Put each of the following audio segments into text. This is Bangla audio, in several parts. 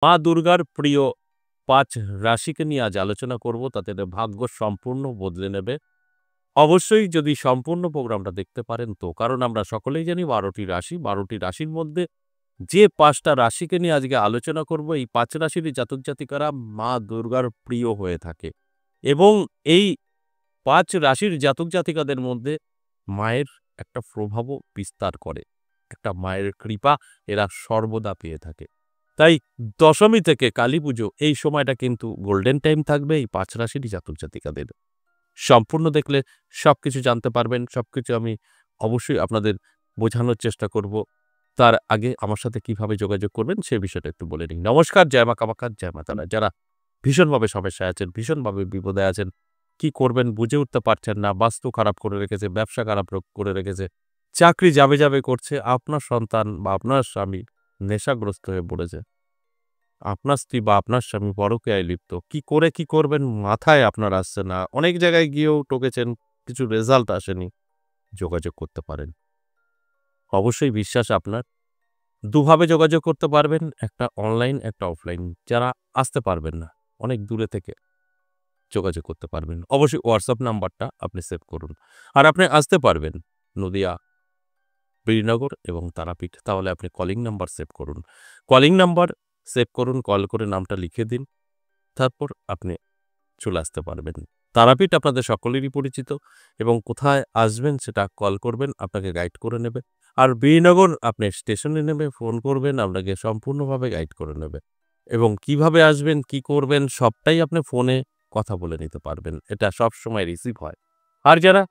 মা দুর্গার প্রিয় ৫ রাশিকে নিয়ে আজ আলোচনা করব। তাদের ভাগ্য সম্পূর্ণ বদলে নেবে। অবশ্যই যদি সম্পূর্ণ প্রোগ্রামটা দেখতে পারেন তো। কারণ আমরা সকলেই জানি ১২টি রাশি। ১২টি রাশির মধ্যে যে ৫ টা রাশিকে নিয়ে আজকে আলোচনা করব, এই ৫ রাশিরই জাতক-জাতিকারা মা দুর্গার প্রিয় হয়ে থাকে। এবং এই ৫ রাশির জাতক-জাতিকাদের মধ্যে মায়ের একটা প্রভাবও বিস্তার করে। একটা মায়ের কৃপা এরা সর্বদা পেয়ে থাকে। তাই দশমী থেকে কালীপুজো এই সময়টা কিন্তু গোল্ডেন টাইম থাকবে এই ৫ রাশিরই জাতক-জাতিকাদের। সম্পূর্ণ দেখলে সবকিছু জানতে পারবেন। সবকিছু আমি অবশ্যই আপনাদের বোঝানোর চেষ্টা করব। তার আগে আমার সাথে কিভাবে যোগাযোগ করবেন সে বিষয়টা একটু বলে নিই। নমস্কার, জয় মা কামাখ্যা, জয় মা তারা। যারা ভীষণভাবে সমস্যায় আছেন, ভীষণভাবে বিপদে আছেন, কি করবেন বুঝে উঠতে পারছেন না, বাস্তু খারাপ করে রেখেছে, ব্যবসা খারাপ করে রেখেছে, চাকরি যাবে, যাবে করছে, আপনার সন্তান বা আপনার স্বামী নেশাগ্রস্ত হয়ে পড়েছে, আপনার স্ত্রী বা আপনার স্বামী পরকীয়ায় লিপ্ত। কি করে কি করবেন মাথায় আপনার আসছে না। অনেক জায়গায় গিয়েও টকেছেন, কিছু রেজাল্ট আসেনি। যোগাযোগ করতে পারেন। অবশ্যই বিশ্বাস আপনার। দুভাবে যোগাযোগ করতে পারবেন। একটা অনলাইন, একটা অফলাইন। যারা আসতে পারবেন না, অনেক দূরে থেকে যোগাযোগ করতে পারবেন। অবশ্যই হোয়াটসঅ্যাপ নাম্বারটা আপনি সেভ করুন। আর আপনি আসতে পারবেন নদিয়া, বীরনগর এবং তারাপীঠ। তাহলে আপনি কলিং নাম্বার সেভ করুন। কলিং নাম্বার সেভ করুন, কল করে নামটা লিখে দিন। তারপর আপনি চলে আসতে পারবেন। তারাপীঠ আপনাদের সকলেরই পরিচিত এবং কোথায় আসবেন সেটা কল করবেন, আপনাকে গাইড করে নেবে। আর বীরনগর আপনি স্টেশনে নেমে ফোন করবেন, আপনাকে সম্পূর্ণভাবে গাইড করে নেবে। এবং কিভাবে আসবেন, কি করবেন সবটাই আপনি ফোনে কথা বলে নিতে পারবেন। এটা সবসময় রিসিভ হয়। আর যারা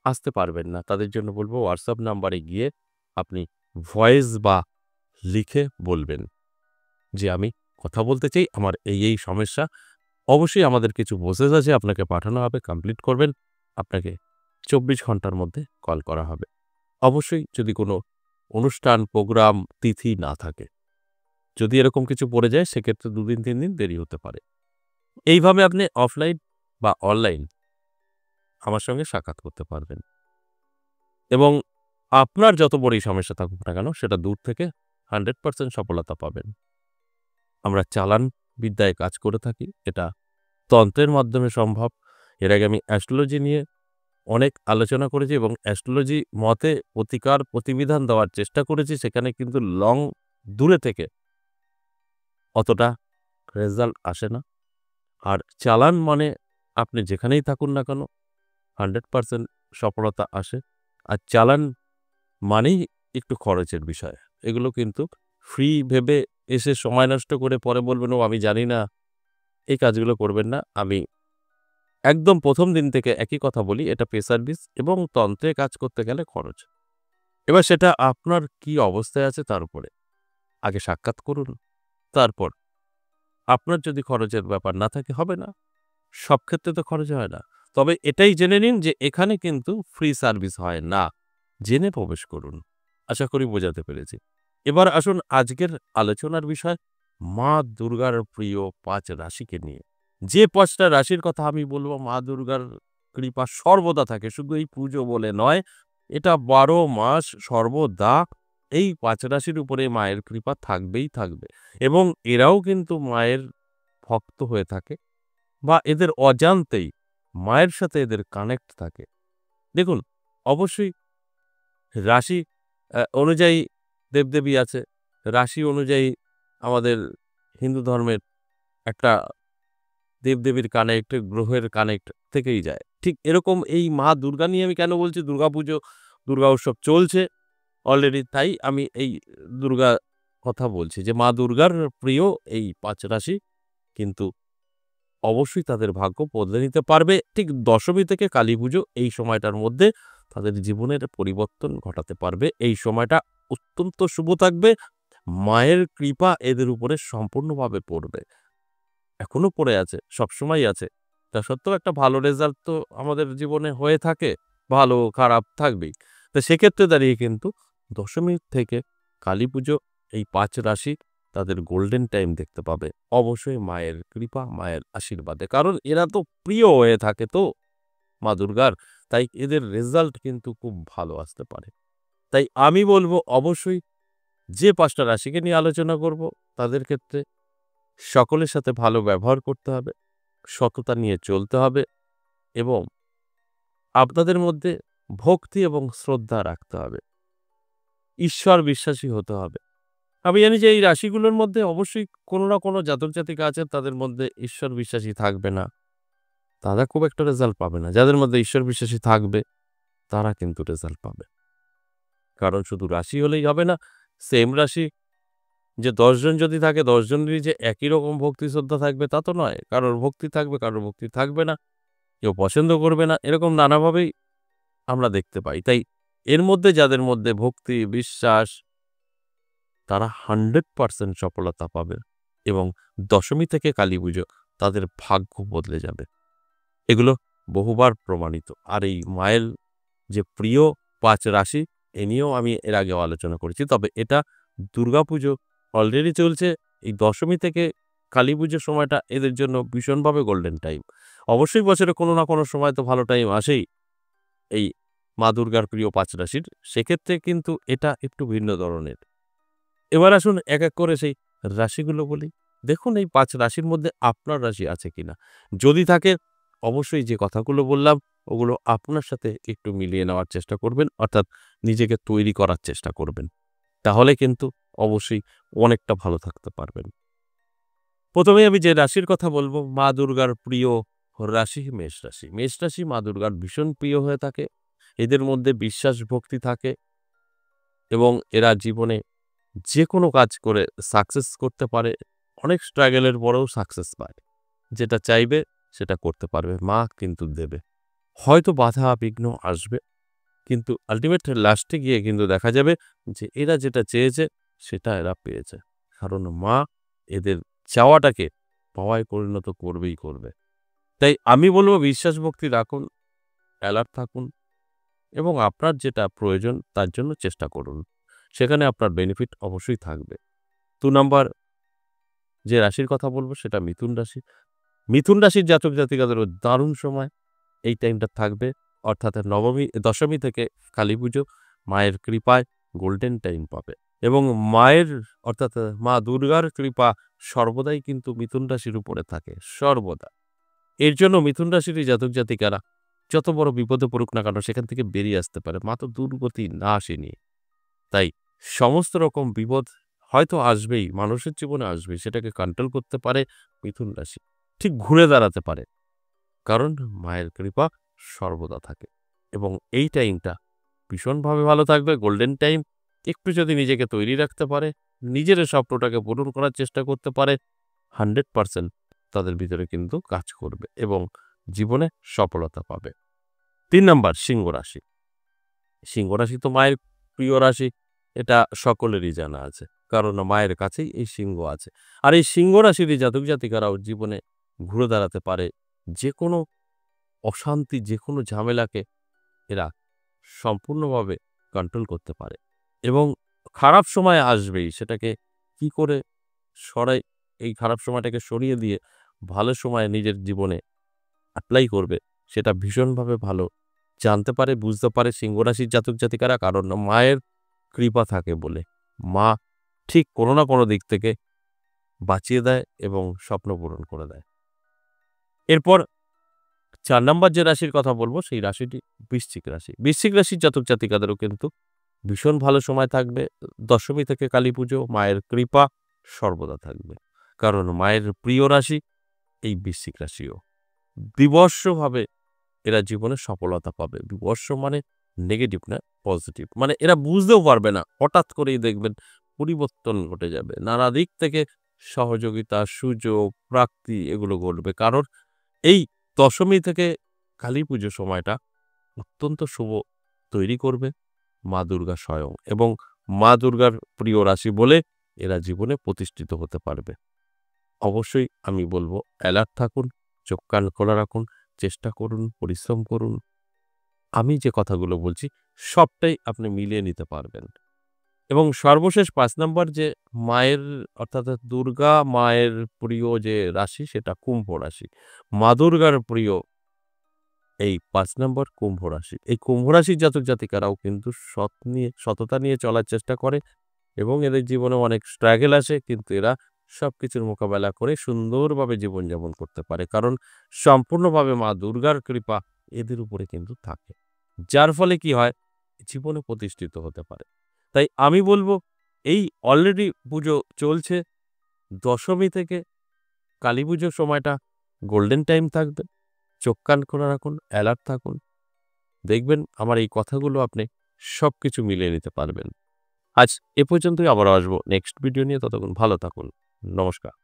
আসতে পারবেন না তাদের জন্য বলব হোয়াটসঅ্যাপ নাম্বারে গিয়ে আপনি ভয়েস বা লিখে বলবেন যে, "আমি কথা বলতে চাই, আমার এই সমস্যা।" অবশ্যই আমাদের কিছু প্রসেস আছে, আপনাকে পাঠানো হবে, কমপ্লিট করবেন। আপনাকে ২৪ ঘন্টার মধ্যে কল করা হবে। অবশ্যই যদি কোনো অনুষ্ঠান, প্রোগ্রাম, তিথি না থাকে। যদি এরকম কিছু পড়ে যায় সেক্ষেত্রে ২ দিন ৩ দিন দেরি হতে পারে। এইভাবে আপনি অফলাইন বা অনলাইন আমার সঙ্গে সাক্ষাৎ করতে পারবেন। এবং আপনার যত বড়ই সমস্যা থাকুক না কেন সেটা দূর থেকে 100% সফলতা পাবেন। আমরা চালান বিদ্যায় কাজ করে থাকি। এটা তন্ত্রের মাধ্যমে সম্ভব। এর আগে আমি অ্যাস্ট্রোলজি নিয়ে অনেক আলোচনা করেছি এবং অ্যাস্ট্রোলজি মতে প্রতিকার প্রতিবিধান দেওয়ার চেষ্টা করেছি। সেখানে কিন্তু দূরে থেকে অতটা রেজাল্ট আসে না। আর চালান মানে আপনি যেখানেই থাকুন না কেন 100% সফলতা আসে। আর চালান মানেই একটু খরচের বিষয়। এগুলো কিন্তু ফ্রি ভেবে এসে সময় নষ্ট করে পরে বলবেন, "ও আমি জানি না।" এই কাজগুলো করবেন না। আমি একদম ১ম দিন থেকে একই কথা বলি, এটা পে সার্ভিস এবং তন্ত্রে কাজ করতে গেলে খরচ। এবার সেটা আপনার কি অবস্থায় আছে তার উপরে। আগে সাক্ষাৎ করুন, তারপর আপনার যদি খরচের ব্যাপার না থাকে হবে না। সব ক্ষেত্রে তো খরচ হয় না। তবে এটাই জেনে নিন যে এখানে কিন্তু ফ্রি সার্ভিস হয় না। জেনে প্রবেশ করুন। আশা করি বোঝাতে পেরেছি। এবার আসুন আজকের আলোচনার বিষয় মা দুর্গার প্রিয় ৫ রাশিকে নিয়ে। যে ৫ টা রাশির কথা আমি বলব মা দুর্গার কৃপা সর্বদা থাকে। শুধু এই পুজো বলে নয়, এটা ১২ মাস সর্বদা এই ৫ রাশির উপরে মায়ের কৃপা থাকবেই থাকবে। এবং এরাও কিন্তু মায়ের ভক্ত হয়ে থাকে বা এদের অজান্তেই মায়ের সাথে এদের কানেক্ট থাকে। দেখুন, অবশ্যই রাশি অনুযায়ী দেবদেবী আছে। রাশি অনুযায়ী আমাদের হিন্দু ধর্মের একটা দেবদেবীর কানেক্ট, গ্রহের কানেক্ট থেকেই যায়। ঠিক এরকম এই মা দুর্গা নিয়ে আমি কেন বলছি, দুর্গাপুজো, দুর্গা উৎসব চলছে অলরেডি। তাই আমি এই দুর্গা কথা বলছি যে মা দুর্গার প্রিয় এই ৫ রাশি কিন্তু অবশ্যই তাদের ভাগ্য বদলে নিতে পারবে। ঠিক দশমী থেকে কালীপুজো এই সময়টার মধ্যে তাদের জীবনের পরিবর্তন ঘটাতে পারবে। এই সময়টা অত্যন্ত শুভ থাকবে। মায়ের কৃপা এদের উপরে সম্পূর্ণভাবে পড়বে। এখনো পড়ে আছে, সবসময়ই আছে। তা সত্ত্বেও একটা ভালো রেজাল্ট তো আমাদের জীবনে হয়ে থাকে। ভালো খারাপ থাকবেই। তো সেক্ষেত্রে দাঁড়িয়ে কিন্তু দশমী থেকে কালীপুজো এই ৫ রাশি তাদের গোল্ডেন টাইম দেখতে পাবে। অবশ্যই মায়ের কৃপা, মায়ের আশীর্বাদে। কারণ এরা তো প্রিয় হয়ে থাকে তো মা দুর্গার। তাই এদের রেজাল্ট কিন্তু খুব ভালো আসতে পারে। তাই আমি বলব অবশ্যই যে ৫ টা রাশিকে নিয়ে আলোচনা করব তাদের ক্ষেত্রে সকলের সাথে ভালো ব্যবহার করতে হবে, সততা নিয়ে চলতে হবে এবং আপনাদের মধ্যে ভক্তি এবং শ্রদ্ধা রাখতে হবে। ঈশ্বর বিশ্বাসী হতে হবে। আমি জানি যে এই রাশিগুলোর মধ্যে অবশ্যই কোনো না কোনো জাতক জাতিকা আছেন তাদের মধ্যে ঈশ্বর বিশ্বাসী থাকবে না। তারা খুব একটা রেজাল্ট পাবে না। যাদের মধ্যে ঈশ্বর বিশ্বাসী থাকবে তারা কিন্তু রেজাল্ট পাবে। কারণ শুধু রাশি হলেই হবে না। সেম রাশি যে ১০ জন যদি থাকে ১০ জনেরই যে একই রকম ভক্তি শ্রদ্ধা থাকবে তা তো নয়। কারোর ভক্তি থাকবে, কারোর ভক্তি থাকবে না। কেউ পছন্দ করবে না। এরকম নানাভাবেই আমরা দেখতে পাই। তাই এর মধ্যে যাদের মধ্যে ভক্তি, বিশ্বাস তারা 100% সফলতা পাবে এবং দশমী থেকে কালীপুজো তাদের ভাগ্য বদলে যাবে। এগুলো বহুবার প্রমাণিত। আর এই মায়ের যে প্রিয় ৫ রাশি এ নিয়েও আমি এর আগেও আলোচনা করেছি। তবে এটা দুর্গাপুজো অলরেডি চলছে। এই দশমী থেকে কালীপুজোর সময়টা এদের জন্য ভীষণভাবে গোল্ডেন টাইম। অবশ্যই বছরে কোনো না কোনো সময় তো ভালো টাইম আসেই এই মা দুর্গার প্রিয় ৫ রাশির। সেক্ষেত্রে কিন্তু এটা একটু ভিন্ন ধরনের। এবার আসুন এক, এক করে সেই রাশিগুলো বলি। দেখুন এই ৫ রাশির মধ্যে আপনার রাশি আছে কিনা? যদি থাকে অবশ্যই যে কথাগুলো বললাম ওগুলো আপনার সাথে একটু মিলিয়ে নেওয়ার চেষ্টা করবেন। অর্থাৎ নিজেকে তৈরি করার চেষ্টা করবেন। তাহলে কিন্তু অবশ্যই অনেকটা ভালো থাকতে পারবেন। ১ম এই আমি যে রাশির কথা বলব মা দুর্গার প্রিয় রাশি মেষ রাশি। মেষ রাশি মা দুর্গার ভীষণ প্রিয় হয়ে থাকে। এদের মধ্যে বিশ্বাস ভক্তি থাকে এবং এরা জীবনে যেকোনো কাজ করে সাকসেস করতে পারে। অনেক স্ট্রাগল এর পরেও সাকসেস পায়। যেটা চাইবে সেটা করতে পারবে। মা কিন্তু দেবে। হয়তো বাধা বিঘ্ন আসবে। কিন্তু আল্টিমেট লাস্টে গিয়ে কিন্তু দেখা যাবে যে এরা যেটা চেয়েছে সেটা এরা পেয়েছে। কারণ মা এদের চাওয়াটাকে পাওয়ায় পরিণত করবেই করবে। তাই আমি বলব বিশ্বাস ভক্তি রাখুন, অ্যালার্ট থাকুন এবং আপনার যেটা প্রয়োজন তার জন্য চেষ্টা করুন। সেখানে আপনার বেনিফিট অবশ্যই থাকবে। ২ নাম্বার যে রাশির কথা বলব সেটা মিথুন রাশি। মিথুন রাশির জাতক জাতিকাদেরও দারুণ সময় এই টাইমটা থাকবে। অর্থাৎ দশমী থেকে কালীপুজো মায়ের কৃপায় গোল্ডেন টাইম পাবে এবং মায়ের অর্থাৎ মা দুর্গার কৃপা সর্বদাই কিন্তু মিথুন রাশির উপরে থাকে, সর্বদা। এর জন্য মিথুন রাশির এই জাতক জাতিকারা যত বড় বিপদে পড়ুক না কেন সেখান থেকে বেরিয়ে আসতে পারে। মা তো দুর্গতি না আসেনি। তাই সমস্ত রকম বিপদ হয়তো আসবেই, মানুষের জীবনে আসবেই। সেটাকে কন্ট্রোল করতে পারে মিথুন রাশি। ঠিক ঘুরে দাঁড়াতে পারে। কারণ মায়ের কৃপা সর্বদা থাকে এবং এই টাইমটা ভীষণভাবে ভালো থাকবে, গোল্ডেন টাইম। একটু যদি নিজেকে তৈরি রাখতে পারে, নিজের স্বপ্নটাকে পূরণ করার চেষ্টা করতে পারে, 100% তাদের ভিতরে কিন্তু কাজ করবে এবং জীবনে সফলতা পাবে। ৩ নাম্বার সিংহ রাশি। সিংহ রাশি তো মায়ের প্রিয় রাশি। এটা সকলেরই জানা আছে। কারণ মায়ের কাছেই এই সিংহ আছে। আর এই সিংহ রাশির এই জাতক জাতিকারাও জীবনে ঘুরে দাঁড়াতে পারে। যেকোনো অশান্তি, যেকোনো ঝামেলাকে এরা সম্পূর্ণভাবে কন্ট্রোল করতে পারে এবং খারাপ সময় আসবেই। সেটাকে কি করে সরাই এই খারাপ সময়টাকে সরিয়ে দিয়ে ভালো সময় নিজের জীবনে এপ্লাই করবে সেটা ভীষণভাবে ভালো জানতে পারে, বুঝতে পারে সিংহ রাশির জাতক জাতিকারা। কারণ মায়ের কৃপা থাকে বলে। মা ঠিক কোনো না কোনো দিক থেকে বাঁচিয়ে দেয় এবং স্বপ্ন পূরণ করে দেয়। এরপর ৪ নাম্বার যে রাশির কথা বলব সেই রাশিটি বৃশ্চিক রাশি। বৃশ্চিক রাশির জাতক জাতিকাদেরও কিন্তু ভীষণ ভালো সময় থাকবে। দশমী থেকে কালীপুজো মায়ের কৃপা সর্বদা থাকবে। কারণ মায়ের প্রিয় রাশি এই বৃশ্চিক রাশিও। বিবস্ত্রভাবে এরা জীবনে সফলতা পাবে। বিবস্ত্র মানে নেগেটিভ না, পজিটিভ। মানে এরা বুঝতেও পারবে না। হঠাৎ করেই দেখবেন পরিবর্তন ঘটে যাবে। নানা দিক থেকে সহযোগিতা, সুযোগ, প্রাপ্তি এগুলো ঘটবে। কারণ এই দশমী থেকে কালীপুজো সময়টা অত্যন্ত শুভ তৈরি করবে মা দুর্গা স্বয়ং এবং মা দুর্গার প্রিয় রাশি বলে এরা জীবনে প্রতিষ্ঠিত হতে পারবে। অবশ্যই আমি বলব অ্যালার্ট থাকুন, চোখ কান খোলা রাখুন, চেষ্টা করুন, পরিশ্রম করুন। আমি যে কথাগুলো বলছি সবটাই আপনি মিলিয়ে নিতে পারবেন। এবং সর্বশেষ ৫ নাম্বার যে মায়ের অর্থাৎ দুর্গা মায়ের প্রিয় যে রাশি সেটা কুম্ভ রাশি। মা দুর্গার প্রিয় এই ৫ নম্বর কুম্ভ রাশি। এই কুম্ভ রাশির জাতক জাতিকারাও কিন্তু সততা নিয়ে চলার চেষ্টা করে এবং এদের জীবনে অনেক স্ট্রাগল আসে কিন্তু এরা সবকিছুর মোকাবেলা করে সুন্দরভাবে জীবনযাপন করতে পারে। কারণ সম্পূর্ণভাবে মা দুর্গার কৃপা এদের উপরে কিন্তু থাকে। যার ফলে কি হয়? জীবনে প্রতিষ্ঠিত হতে পারে। তাই আমি বলব এই অলরেডি পুজো চলছে। দশমী থেকে কালীপুজোর সময়টা গোল্ডেন টাইম থাকবে। চোখ কান খোলা রাখুন, অ্যালার্ট থাকুন। দেখবেন আমার এই কথাগুলো আপনি সবকিছু মিলিয়ে নিতে পারবেন। আজ এ পর্যন্তই, আবারও আসবো নেক্সট ভিডিও নিয়ে। ততক্ষণ ভালো থাকুন। নমস্কার।